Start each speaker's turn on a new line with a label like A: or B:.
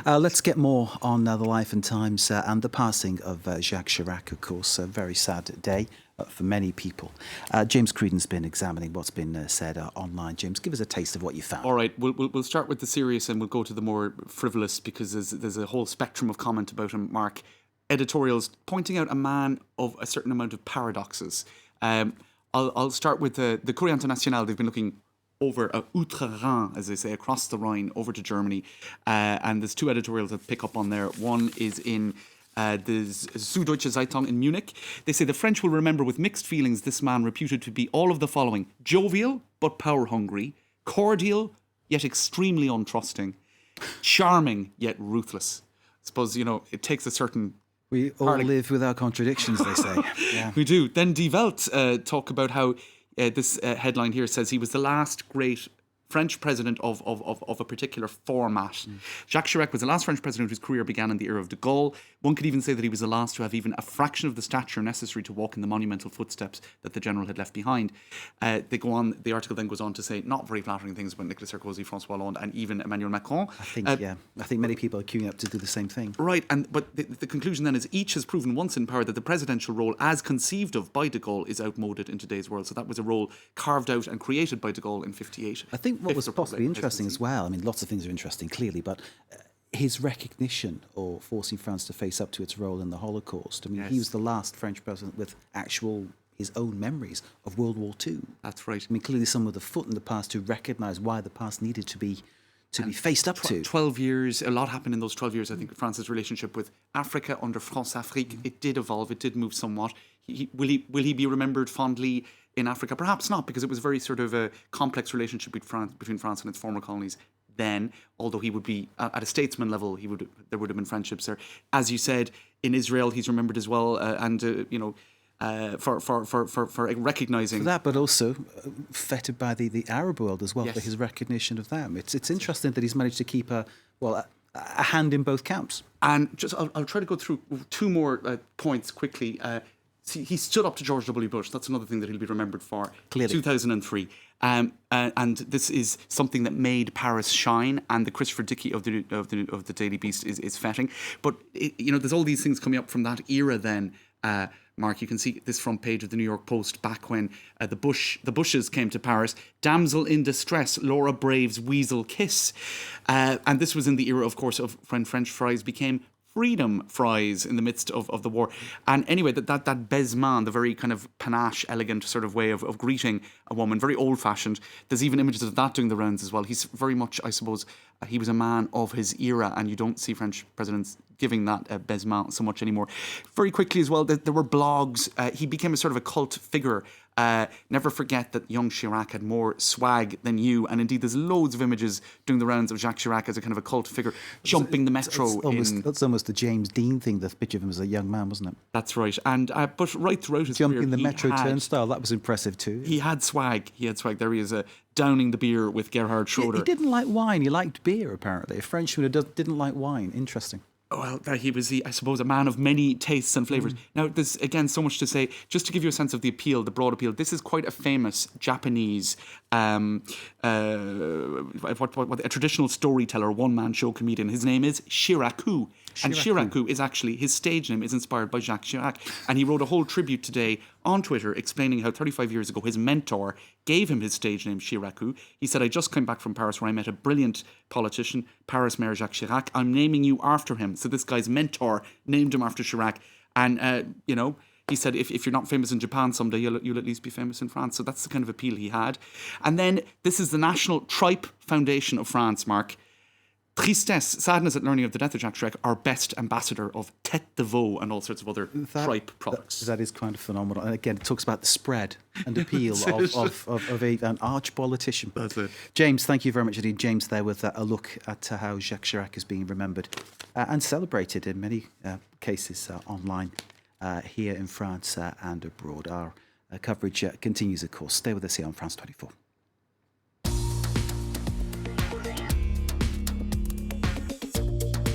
A: Let's get more on the life and times and the passing of Jacques Chirac, of course. A very sad day for many people. James Creedon's been examining what's been said online. James, give us a taste of what you found.
B: All right, we'll start with the serious and we'll go to the more frivolous, because there's a whole spectrum of comment about him, Mark. Editorials pointing out a man of a certain amount of paradoxes. I'll start with the Courrier International. They've been looking over outre-Rhin, as they say, across the Rhine, over to Germany. And there's two editorials that pick up on there. One is in the Süddeutsche Zeitung in Munich. They say the French will remember with mixed feelings this man reputed to be all of the following: jovial but power-hungry, cordial yet extremely untrusting, charming yet ruthless. I suppose, it takes a certain...
A: We all live with our contradictions, they say. Yeah.
B: We do. Then Die Welt talk about how this headline here says he was the last great French president of a particular format. Jacques Chirac was the last French president whose career began in the era of de Gaulle. One could even say that he was the last to have even a fraction of the stature necessary to walk in the monumental footsteps that the general had left behind. They go on. The article then goes on to say not very flattering things about Nicolas Sarkozy, François Hollande, and even Emmanuel Macron.
A: I think many people are queuing up to do the same thing.
B: Right, but the conclusion then is each has proven once in power that the presidential role, as conceived of by de Gaulle, is outmoded in today's world. So that was a role carved out and created by de Gaulle in 1958.
A: I think what was possibly interesting as well, I mean, lots of things are interesting, clearly, but his recognition or forcing France to face up to its role in the Holocaust. I mean, he was the last French president with his own memories of World War II.
B: That's right.
A: I mean, clearly someone with a foot in the past who recognised why the past needed to be faced up to.
B: 12 years, a lot happened in those 12 years. I think France's relationship with Africa under France Afrique, it did evolve, it did move somewhat. Will he be remembered fondly in Africa? Perhaps not, because it was very sort of a complex relationship between France and its former colonies then. Although he would be at a statesman level, there would have been friendships there. As you said, in Israel, he's remembered as well, for recognising
A: for that, but also feted by the Arab world as well, for his recognition of them. It's interesting that he's managed to keep a hand in both camps.
B: And I'll try to go through two more points quickly. He stood up to George W. Bush. That's another thing that he'll be remembered for.
A: Clearly.
B: 2003. And this is something that made Paris shine, and the Christopher Dickey of the Daily Beast is fetting. But there's all these things coming up from that era. Then, Mark, you can see this front page of the New York Post back when the Bushes came to Paris. Damsel in distress, Laura braves weasel kiss, and this was in the era, of course, of when French fries became freedom fries in the midst of the war. And anyway, that baisement, the very kind of panache, elegant sort of way of greeting a woman, very old-fashioned. There's even images of that doing the rounds as well. He's very much, I suppose, he was a man of his era, and you don't see French presidents giving that baisement so much anymore. Very quickly as well, there were blogs. He became a sort of a cult figure. Never forget that young Chirac had more swag than you, and indeed there's loads of images doing the rounds of Jacques Chirac as a kind of a cult figure, jumping the metro.
A: That's almost the James Dean thing, the picture of him as a young man, wasn't it?
B: That's right. And but right throughout his career,
A: jumping the metro turnstile, that was impressive too.
B: He had swag. There he is, downing the beer with Gerhard Schroeder.
A: He didn't like wine. He liked beer, apparently. A Frenchman who didn't like wine. Interesting.
B: Well, he was, I suppose, a man of many tastes and flavours. Now, there's, again, so much to say. Just to give you a sense of the appeal, the broad appeal, this is quite a famous Japanese, a traditional storyteller, one-man show comedian. His name is Shiraku. And Shiraku is actually, his stage name is inspired by Jacques Chirac. And he wrote a whole tribute today on Twitter explaining how 35 years ago his mentor gave him his stage name, Shiraku. He said, I just came back from Paris where I met a brilliant politician, Paris Mayor Jacques Chirac. I'm naming you after him. So this guy's mentor named him after Chirac. And, he said, if you're not famous in Japan someday, you'll at least be famous in France. So that's the kind of appeal he had. And then this is the National Tripe Foundation of France, Mark. Tristesse, sadness at learning of the death of Jacques Chirac, our best ambassador of tête de veau and all sorts of other tripe products.
A: That is kind of phenomenal. And again, it talks about the spread and appeal of an arch politician.
B: That's it.
A: James, thank you very much indeed. James there with a look at how Jacques Chirac is being remembered and celebrated in many cases online here in France and abroad. Our coverage continues, of course. Stay with us here on France 24.